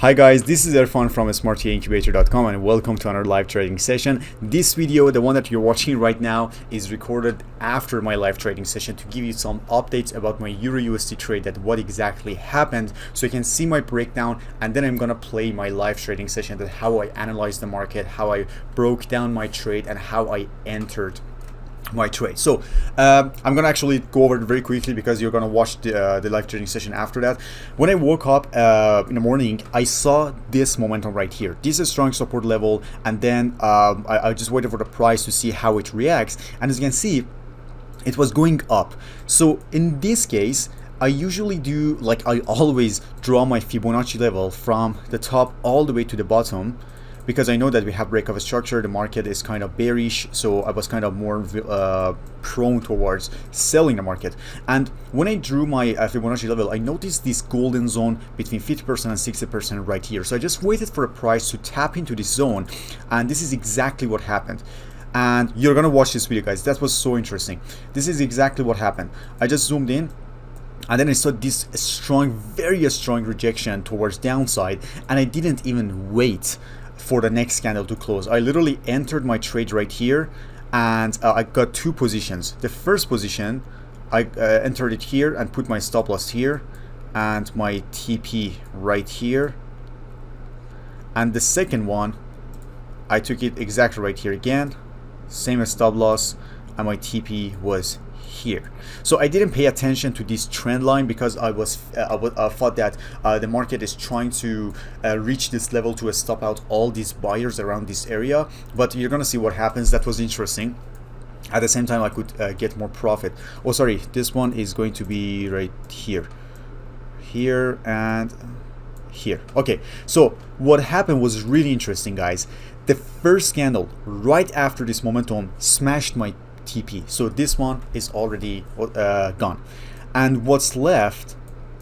Hi guys, this is Irfan from Incubator.com and welcome to another live trading session. This video, the one that you're watching right now, is recorded after my live trading session to give you some updates about my Eur Usd trade, that what exactly happened, so you can see my breakdown, and then I'm gonna play my live trading session, that how I analyzed the market, how I broke down my trade, and how I entered my trade. So I'm gonna actually go over it very quickly because you're gonna watch the live trading session after that. When I woke up in the morning, I saw this momentum right here. This is a strong support level, and then I just waited for the price to see how it reacts, and as you can see, it was going up. So in this case, I usually do, like I always draw my Fibonacci level from the top all the way to the bottom, because I know that we have breakout structure, the market is kind of bearish, so I was kind of more prone towards selling the market. And when I drew my Fibonacci level, I noticed this golden zone between 50% and 60% right here. So I just waited for a price to tap into this zone, and this is exactly what happened. And you're gonna watch this video, guys. That was so interesting. This is exactly what happened. I just zoomed in, and then I saw this strong, very strong rejection towards downside, and I didn't even wait for the next candle to close. I literally entered my trade right here, and I got two positions. The first position, I entered it here and put my stop loss here and my TP right here, and the second one, I took it exactly right here again, same as stop loss, and my TP was here. So I didn't pay attention to this trend line because I thought that the market is trying to reach this level to stop out all these buyers around this area. But you're gonna see what happens. That was interesting. At the same time, I could get more profit. Oh, sorry, this one is going to be right here, here and here. Okay, so what happened was really interesting, guys. The first candle right after this momentum smashed my TP, so this one is already gone, and what's left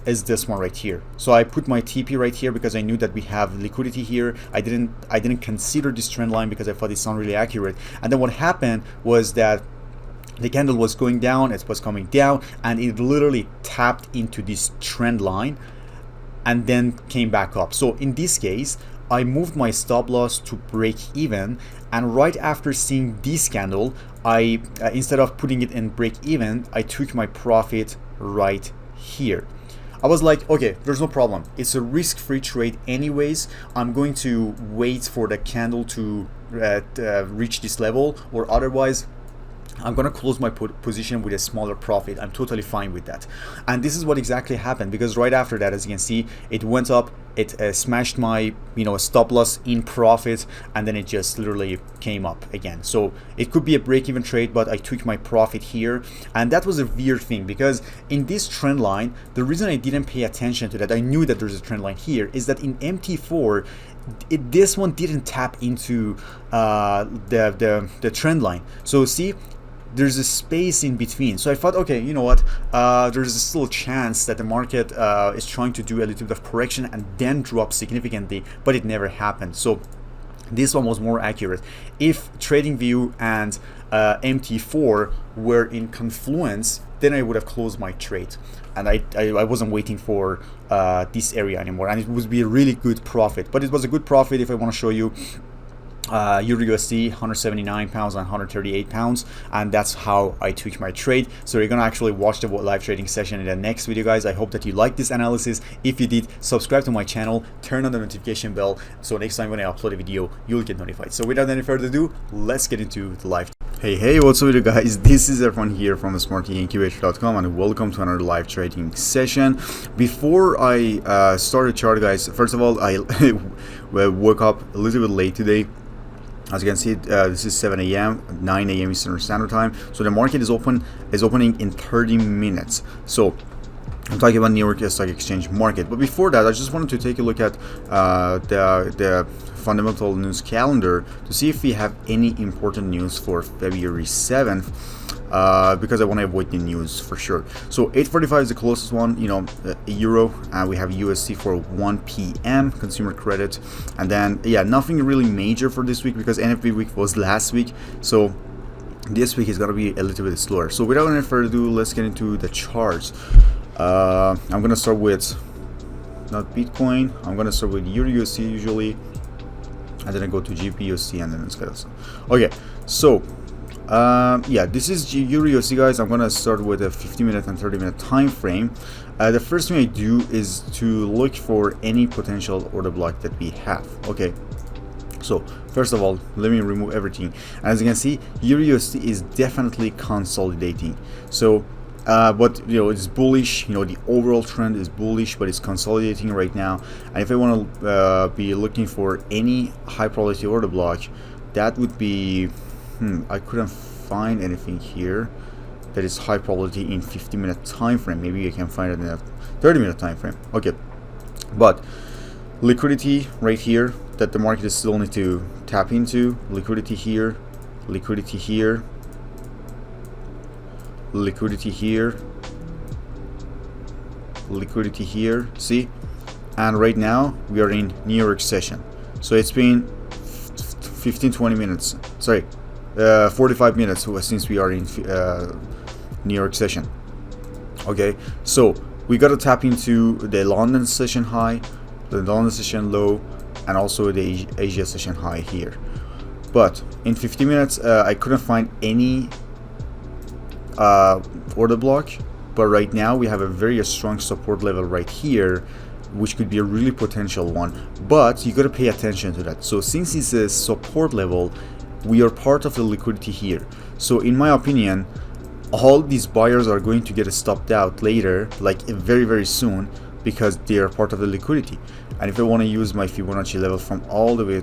is this one right here. So I put my TP right here because I knew that we have liquidity here. I didn't consider this trend line because I thought it sounded really accurate. And then what happened was that the candle was going down, it was coming down, and it literally tapped into this trend line and then came back up. So in this case, I moved my stop loss to break even, and right after seeing this candle, I instead of putting it in break even, I took my profit right here. I was like, okay, there's no problem. It's a risk-free trade anyways. I'm going to wait for the candle to reach this level, or otherwise I'm gonna close my position with a smaller profit. I'm totally fine with that. And this is what exactly happened, because right after that, as you can see, it went up, it smashed my stop loss in profit, and then it just literally came up again. So it could be a break-even trade, but I took my profit here. And that was a weird thing, because in this trend line, the reason I didn't pay attention to that, I knew that there's a trend line here, is that in MT4 this one didn't tap into the trend line. So see, there's a space in between. So I thought, okay, you know what, there's still a chance that the market is trying to do a little bit of correction and then drop significantly, but it never happened. So this one was more accurate. If TradingView and MT4 were in confluence, then I would have closed my trade, and I wasn't waiting for this area anymore, and it would be a really good profit. But it was a good profit. If I want to show you, Eur Usd 179 pounds and 138 pounds, and that's how I took my trade. So you're gonna actually watch the live trading session in the next video, guys. I hope that you like this analysis. If you did, subscribe to my channel, turn on the notification bell, so next time when I upload a video, you'll get notified. So without any further ado, let's get into the live. Hey, what's up, guys? This is everyone here from Incubator.com, and welcome to another live trading session. Before I start the chart, guys, first of all, I woke up a little bit late today. As you can see, this is 7 a.m., 9 a.m. Eastern Standard Time. So the market is opening in 30 minutes. So I'm talking about New York Stock Exchange market. But before that, I just wanted to take a look at the fundamental news calendar to see if we have any important news for February 7th. Because I want to avoid the news for sure. So 8:45 is the closest one, euro, and we have USD for 1 p.m. consumer credit, and then yeah, nothing really major for this week because NFP week was last week, so this week is gonna be a little bit slower. So without any further ado, let's get into the charts. I'm gonna start with not Bitcoin. I'm gonna start with Eur Usd usually, and then I go to GBPUSD, and then it's gonna. Okay, so yeah, this is Eurusd, guys. I'm gonna start with a 50-minute and 30-minute time frame. The first thing I do is to look for any potential order block that we have. Okay, so first of all, let me remove everything. And as you can see, Eurusd is definitely consolidating. So but you know, it's bullish. You know, the overall trend is bullish, but it's consolidating right now. And if I want to be looking for any high probability order block, that would be I couldn't find anything here that is high probability in 50-minute time frame. Maybe I can find it in a 30-minute time frame. Okay, but liquidity right here that the market is still need to tap into. Liquidity here, liquidity here, liquidity here, liquidity here. See, and right now we are in New York session. So it's been 15-20 minutes. Sorry. 45 minutes since we are in New York session. Okay, so we got to tap into the London session high, the London session low, and also the Asia session high here. But in 50 minutes, I couldn't find any order block. But right now we have a very strong support level right here, which could be a really potential one. But you got to pay attention to that. So since it's a support level, we are part of the liquidity here. So in my opinion, all these buyers are going to get stopped out later, like very soon, because they are part of the liquidity. And if I want to use my Fibonacci level from all the way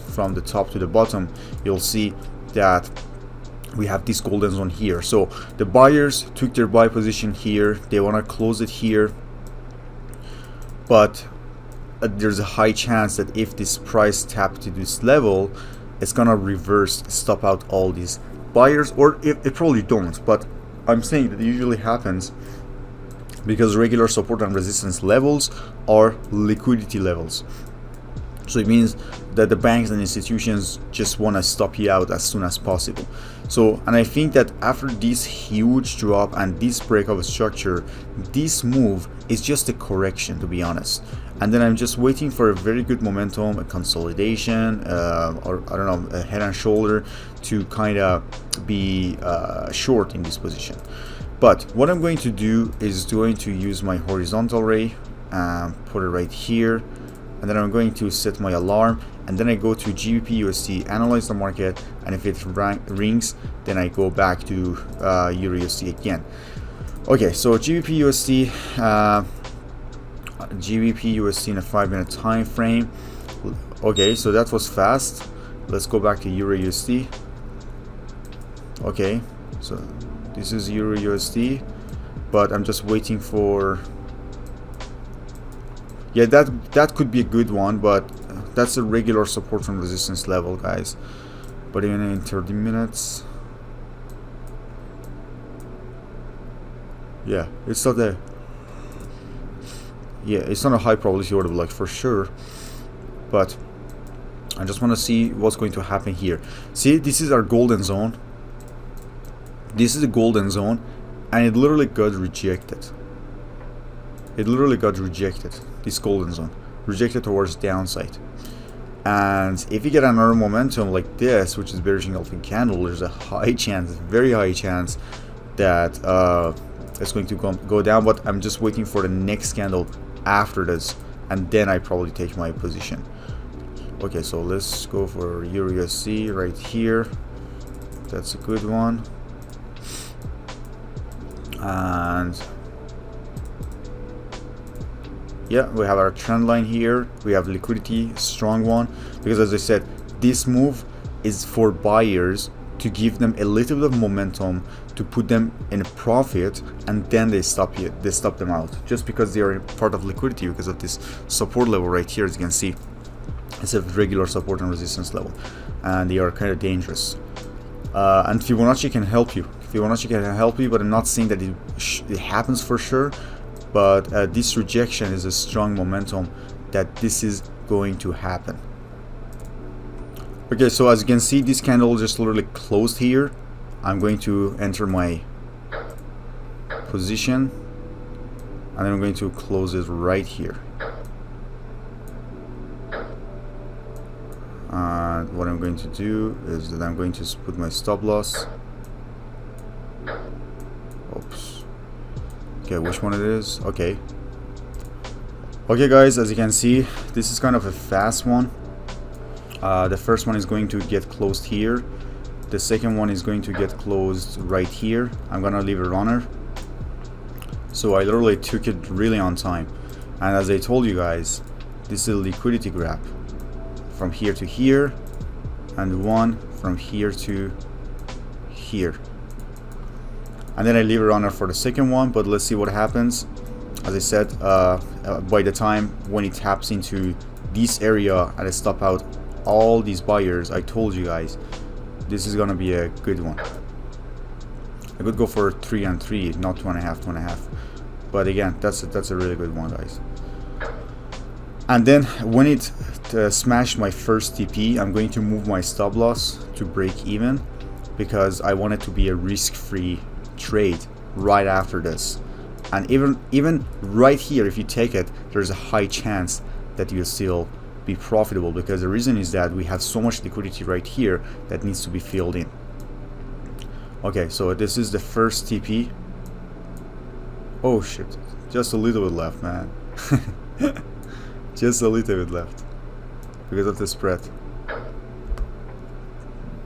from the top to the bottom, you'll see that we have this golden zone here. So the buyers took their buy position here, they want to close it here, but there's a high chance that if this price taps to this level, it's gonna reverse, stop out all these buyers, or it probably don't, but I'm saying that it usually happens because regular support and resistance levels are liquidity levels. So it means that the banks and institutions just want to stop you out as soon as possible. So, and I think that after this huge drop and this break of structure, this move is just a correction, to be honest. And then I'm just waiting for a very good momentum, a consolidation, or I don't know, a head and shoulder to kind of be short in this position. But what I'm going to do is going to use my horizontal ray, put it right here, and then I'm going to set my alarm, and then I go to GBPUSD, analyze the market, and if it rings, then I go back to Eur Usd again. Okay, so GBPUSD in a 5-minute time frame. Okay, so that was fast. Let's go back to Eur Usd. Okay, so this is Eur Usd, but I'm just waiting for. Yeah, that could be a good one, but that's a regular support and resistance level, guys. But even in 30 minutes, yeah, it's not a. Yeah, it's not a high probability order block for sure, but I just want to see what's going to happen here. See, this is our golden zone. This is the golden zone, and it literally got rejected. It literally got rejected. This golden zone rejected towards downside. And if you get another momentum like this, which is bearish engulfing candle, there's a high chance, very high chance that it's going to go down. But I'm just waiting for the next candle after this, and then I probably take my position. Okay, so let's go for Eur Usd right here. That's a good one. And yeah, we have our trend line here. We have liquidity, strong one, because as I said, this move is for buyers to give them a little bit of momentum to put them in a profit, and then they stop them out just because they are part of liquidity, because of this support level right here. As you can see, it's a regular support and resistance level, and they are kind of dangerous. And Fibonacci can help you. Fibonacci can help you, but I'm not saying that it happens for sure. But this rejection is a strong momentum that this is going to happen. Okay, so as you can see, this candle just literally closed here. I'm going to enter my position, and I'm going to close it right here. And what I'm going to do is that I'm going to put my stop loss. Oops. Okay, which one it is? Okay. Okay guys, as you can see, this is kind of a fast one. The first one is going to get closed here. The second one is going to get closed right here. I'm gonna leave a runner. So I literally took it really on time. And as I told you guys, this is a liquidity grab. From here to here, and one from here to here. And then I leave a runner for the second one, but let's see what happens. As I said, by the time when it taps into this area and I stop out all these buyers, I told you guys this is gonna be a good one. I could go for 3 and 3, not 2.5, 2.5. But again, that's a really good one, guys. And then when it smashed my first TP, I'm going to move my stop loss to break even, because I want it to be a risk-free trade right after this. And even right here, if you take it, there's a high chance that you'll still be profitable, because the reason is that we have so much liquidity right here that needs to be filled in. Okay, so this is the first TP. Oh shit, just a little bit left, man. Just a little bit left because of the spread.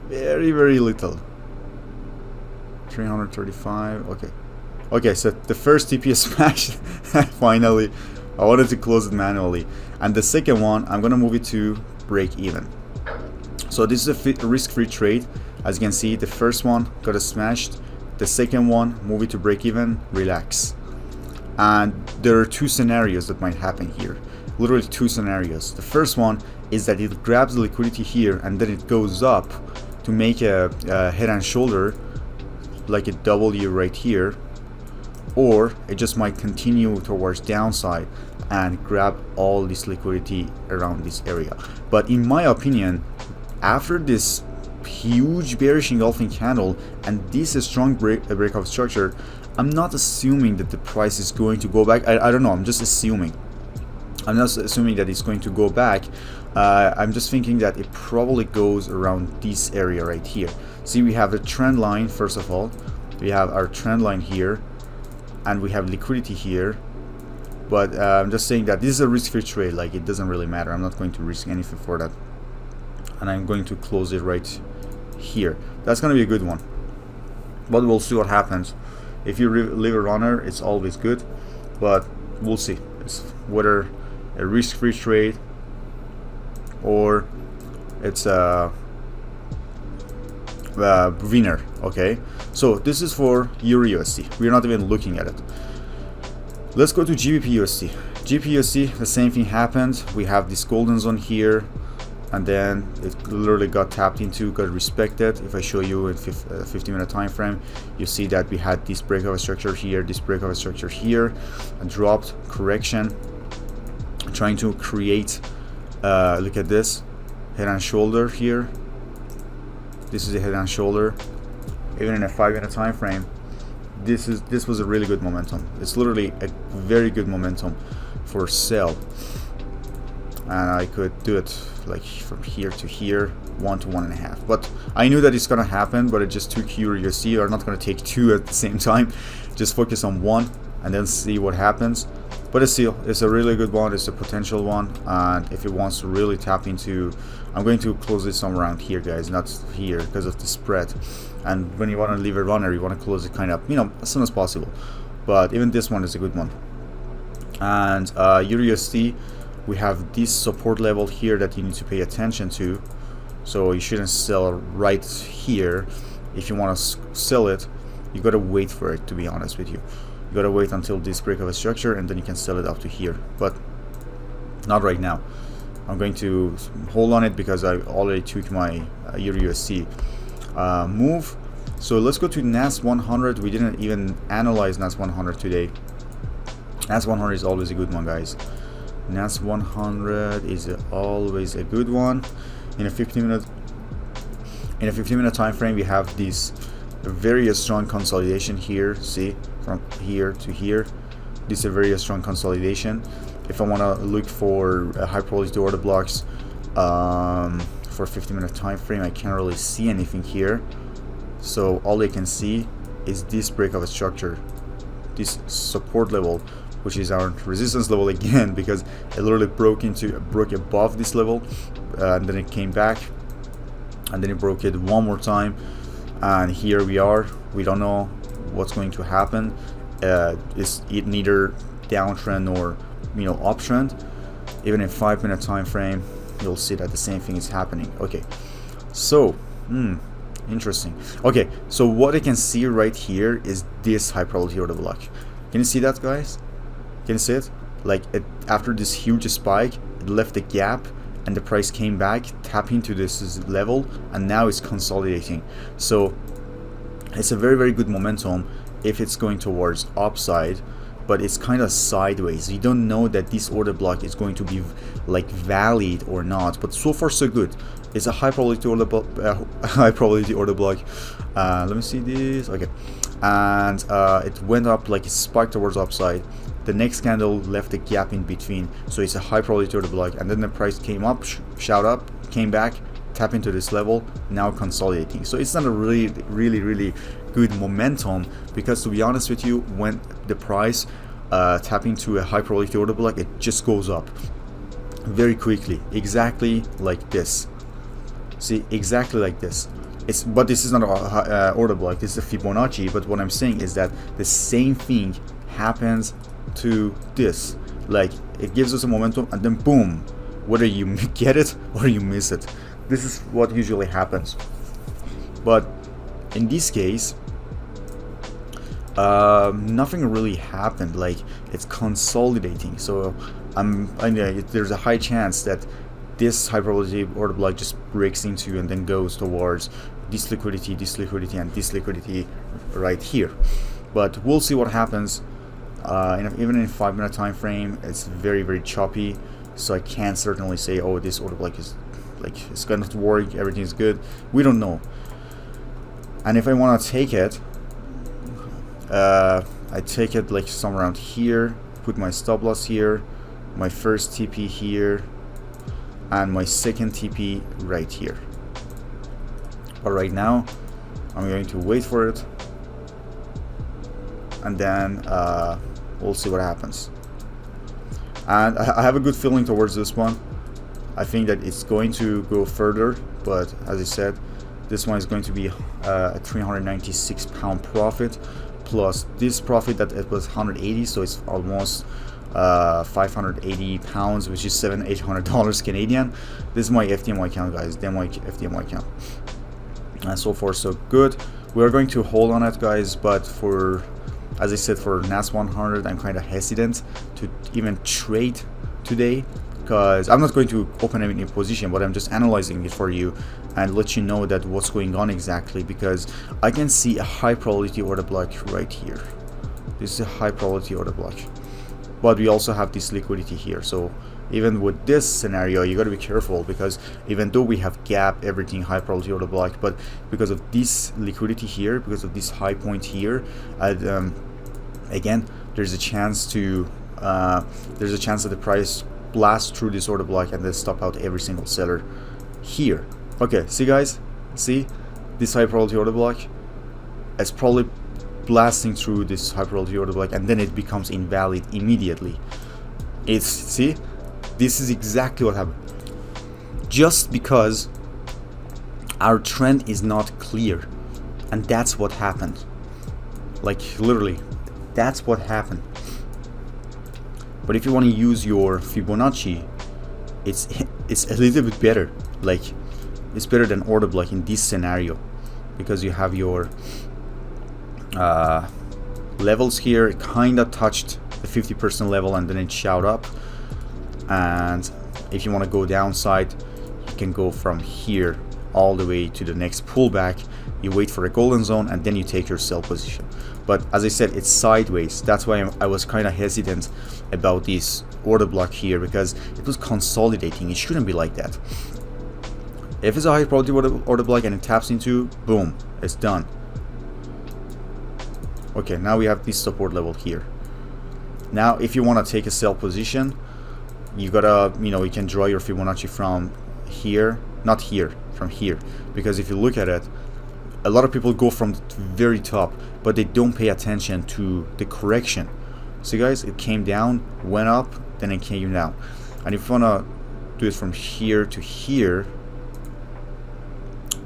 Very, very little. 335. Okay. Okay, so the first TP is smashed. Finally. I wanted to close it manually. And the second one, I'm gonna move it to break even. So this is a risk-free trade. As you can see, the first one got smashed. The second one, move it to break even, relax. And there are two scenarios that might happen here. Literally two scenarios. The first one is that it grabs the liquidity here and then it goes up to make a head and shoulder, like a W right here, or it just might continue towards downside and grab all this liquidity around this area. But in my opinion, after this huge bearish engulfing candle and this strong breakout structure, I'm not assuming that the price is going to go back. I don't know, I'm just assuming. I'm not assuming that it's going to go back. I'm just thinking that it probably goes around this area right here. See, we have the trend line. First of all, we have our trend line here and we have liquidity here, but I'm just saying that this is a risk-free trade. Like, it doesn't really matter. I'm not going to risk anything for that, and I'm going to close it right here. That's going to be a good one, but we'll see what happens. If you leave a runner, it's always good, but we'll see. It's whether a risk-free trade or it's a winner. Okay, so this is for Eur Usd. We're not even looking at it. Let's go to GBPUSD. GBPUSD, the same thing happened. We have this golden zone here, and then it literally got tapped into, got respected. If I show you in 15-minute time frame, you see that we had this breakout structure here, this breakout structure here, and dropped, correction, trying to create look at this head and shoulder here. This is a head and shoulder. Even in a 5-minute time frame, this was a really good momentum. It's literally a very good momentum for sell, and I could do it like from here to here, 1 to 1.5. But I knew that it's gonna happen, but it just took Eur Usd. You're not gonna take two at the same time. Just focus on one and then see what happens. But it's still, it's a really good one. It's a potential one, and if it wants to really tap into, I'm going to close it somewhere around here, guys, not here because of the spread. And when you want to leave a runner, you want to close it kind of, you know, as soon as possible. But even this one is a good one. And Eur Usd, we have this support level here that you need to pay attention to. So you shouldn't sell right here. If you want to sell it, you gotta wait for it, to be honest with you. You gotta wait until this break of a structure, and then you can sell it up to here, but not right now. I'm going to hold on it because I already took my Eur Usd move. So let's go to NAS100. We didn't even analyze NAS100 today. NAS100 is always a good one, guys. NAS100 is always a good one. In a 15-minute time frame, we have this very strong consolidation here. See, from here to here, this is a very strong consolidation, if I want to look for high probability order blocks for 50-minute time frame, I can't really see anything here. So all I can see is this break of a structure, this support level, which is our resistance level again, because it literally broke above this level, and then it came back, and then it broke it one more time, and here we are. We don't know what's going to happen. It's neither downtrend or uptrend. Even in 5-minute time frame, you'll see that the same thing is happening. Okay, so interesting. Okay, so what I can see right here is this high probability order block. Can you see that, guys? Can you see it? Like after this huge spike, it left a gap and the price came back, tapping to this level, and now it's consolidating. So it's a very, very good momentum if it's going towards upside, but it's kind of sideways. You don't know that this order block is going to be like valid or not, but so far so good. It's a high probability order block. Let me see this. Okay, and it went up, like it spiked towards upside. The next candle left a gap in between, so it's a high probability order block, and then the price came up, shot up, came back, tap into this level, now consolidating. So it's not a really good momentum, because to be honest with you, when the price tap into a high probability order block, it just goes up very quickly, exactly like this. See, exactly like this. But this is not a order block, this is a Fibonacci. But what I'm saying is that the same thing happens to this. Like it gives us a momentum, and then boom, whether you get it or you miss it. This is what usually happens. But in this case, nothing really happened. Like it's consolidating. So there's a high chance that this high probability order block just breaks into and then goes towards this liquidity, and this liquidity right here. But we'll see what happens. Even in 5-minute time frame, it's very choppy. So I can't certainly say, oh, this order block is like it's gonna work, everything's good. We don't know. And if I want to take it, I take it like somewhere around here, put my stop loss here, my first TP here, and my second TP right here. But right now I'm going to wait for it, and then we'll see what happens. And I have a good feeling towards this one. I think that it's going to go further, but as I said, this one is going to be a 396 pound profit, plus this profit that it was 180, so it's almost 580 pounds, which is $700-800 Canadian. This is my FDMY account, guys. My FDMY account. And so far so good. We are going to hold on it, guys, but for, as I said, for NAS100, I'm kind of hesitant to even trade today, because I'm not going to open any position, but I'm just analyzing it for you and let you know that what's going on exactly, because I can see a high probability order block right here. This is a high probability order block, but we also have this liquidity here. So even with this scenario, you got to be careful, because even though we have gap, everything high probability order block, but because of this liquidity here, because of this high point here, again, there's a chance that the price blast through this order block and then stop out every single seller here. Okay, see guys, see this high probability order block? It's probably blasting through this high probability order block, and then it becomes invalid immediately. See, this is exactly what happened. Just because our trend is not clear, and that's what happened. Like literally, that's what happened. But if you want to use your Fibonacci, it's a little bit better. Like it's better than order block in this scenario, because you have your levels here. It kind of touched the 50% level and then it shot up. And if you want to go downside, you can go from here all the way to the next pullback. You wait for a golden zone and then you take your sell position. But as I said, it's sideways. That's why I was kind of hesitant about this order block here, because it was consolidating. It shouldn't be like that. If it's a high probability order block and it taps into, boom, it's done. Okay, now we have this support level here. Now if you want to take a sell position, you gotta, you can draw your Fibonacci from here, not here, from here, because if you look at it, a lot of people go from the very top, but they don't pay attention to the correction. See guys, it came down, went up, then it came down. And if you wanna do it from here to here,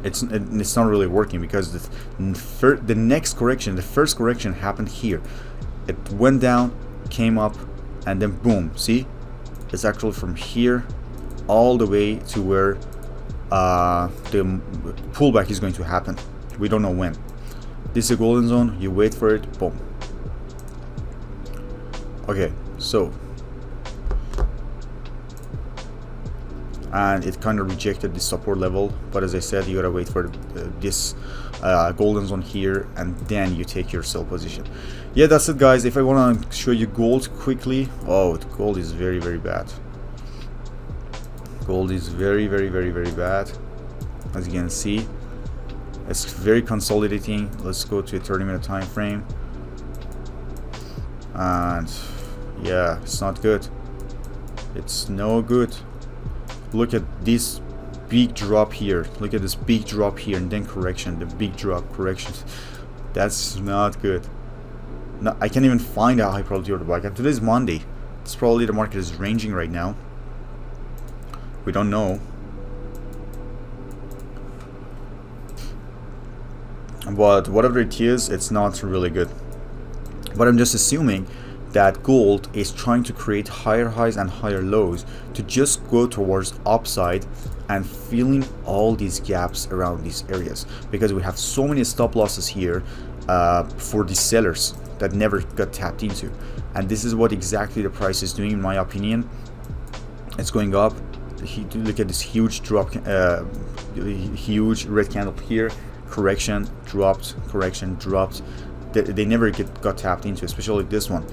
it's not really working, because the next correction, the first correction happened here. It went down, came up, and then boom. See, it's actually from here all the way to where the pullback is going to happen. We don't know when. This is a golden zone. You wait for it. Boom. Okay, so, and it kind of rejected the support level, but as I said, you gotta wait for this golden zone here, and then you take your sell position. Yeah, that's it guys. If I want to show you gold quickly, oh, gold is very bad. Gold is very bad. As you can see, it's very consolidating. Let's go to a 30-minute time frame, and yeah, it's not good. It's no good. Look at this big drop here. Look at this big drop here, and then correction. The big drop, correction. That's not good. No, I can't even find a high probability order block. And today's Monday. It's probably the market is ranging right now. We don't know. But whatever it is, it's not really good. But I'm just assuming that gold is trying to create higher highs and higher lows to just go towards upside and filling all these gaps around these areas, because we have so many stop losses here for the sellers that never got tapped into. And this is what exactly the price is doing, in my opinion. It's going up. Look at this huge drop, huge red candle here. Correction, dropped, correction, dropped. They never got tapped into, especially this one.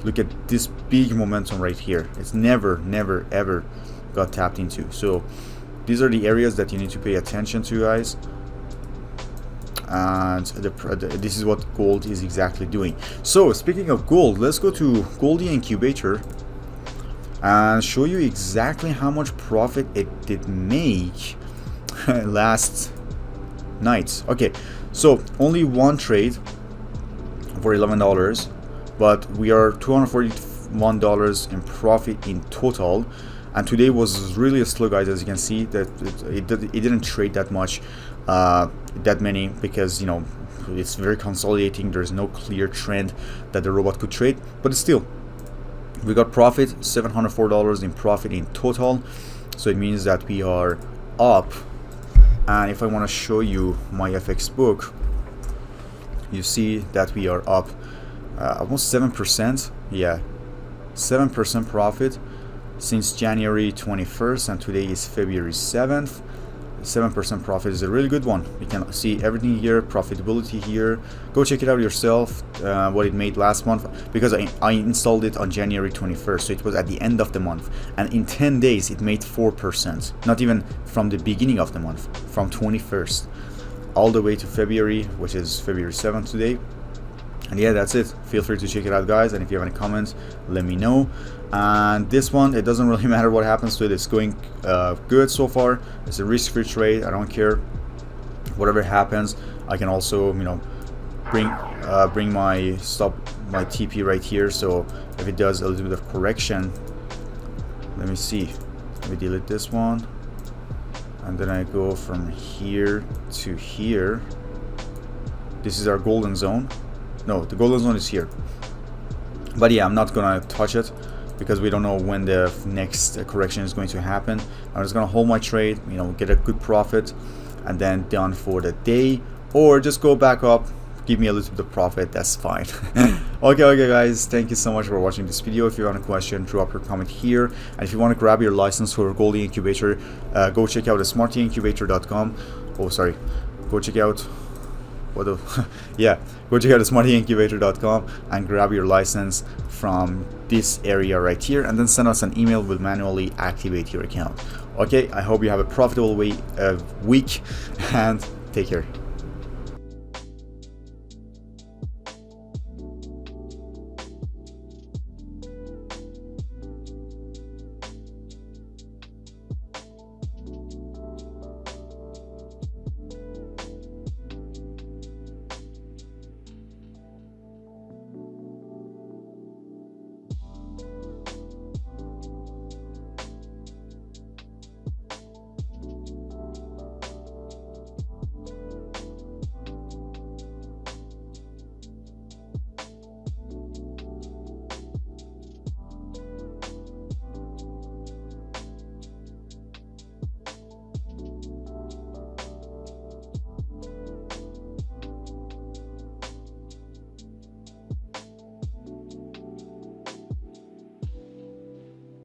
Look at this big momentum right here. It's never ever got tapped into. So these are the areas that you need to pay attention to, guys. And this is what gold is exactly doing. So speaking of gold, let's go to Goldie Incubator and show you exactly how much profit it did make last night. Okay, so only one trade for $11, but we are $241 in profit in total. And today was really slow, guys. As you can see, that it didn't trade that much, that many, because it's very consolidating. There's no clear trend that the robot could trade, but still we got profit, $704 in profit in total. So it means that we are up. And if I want to show you my FX book, you see that we are up almost 7%. Yeah, 7% profit since January 21st, and today is February 7th. 7% profit is a really good one. You can see everything here, profitability here. Go check it out yourself, what it made last month, because I installed it on January 21st, so it was at the end of the month, and in 10 days it made 4%. Not even from the beginning of the month, from 21st all the way to February, which is February 7th today. And yeah, that's it. Feel free to check it out, guys, and if you have any comments, let me know. And this one, it doesn't really matter what happens to it. It's going good so far. It's a risk-free trade. I don't care whatever happens. I can also bring my my TP right here, so if it does a little bit of correction, let me see, let me delete this one, and then I go from here to here. This is our golden zone. No, the golden zone is here, but yeah, I'm not gonna touch it because we don't know when the next correction is going to happen. I'm just gonna hold my trade, get a good profit, and then done for the day, or just go back up, give me a little bit of profit. That's fine. Okay guys, thank you so much for watching this video. If you have a question, drop your comment here, and if you want to grab your license for Goldie Incubator, go check out smartyincubator.com. oh sorry go check out yeah, go check out smartyincubator.com and grab your license from this area right here, and then send us an email. We'll manually activate your account. Okay, I hope you have a profitable week, and take care.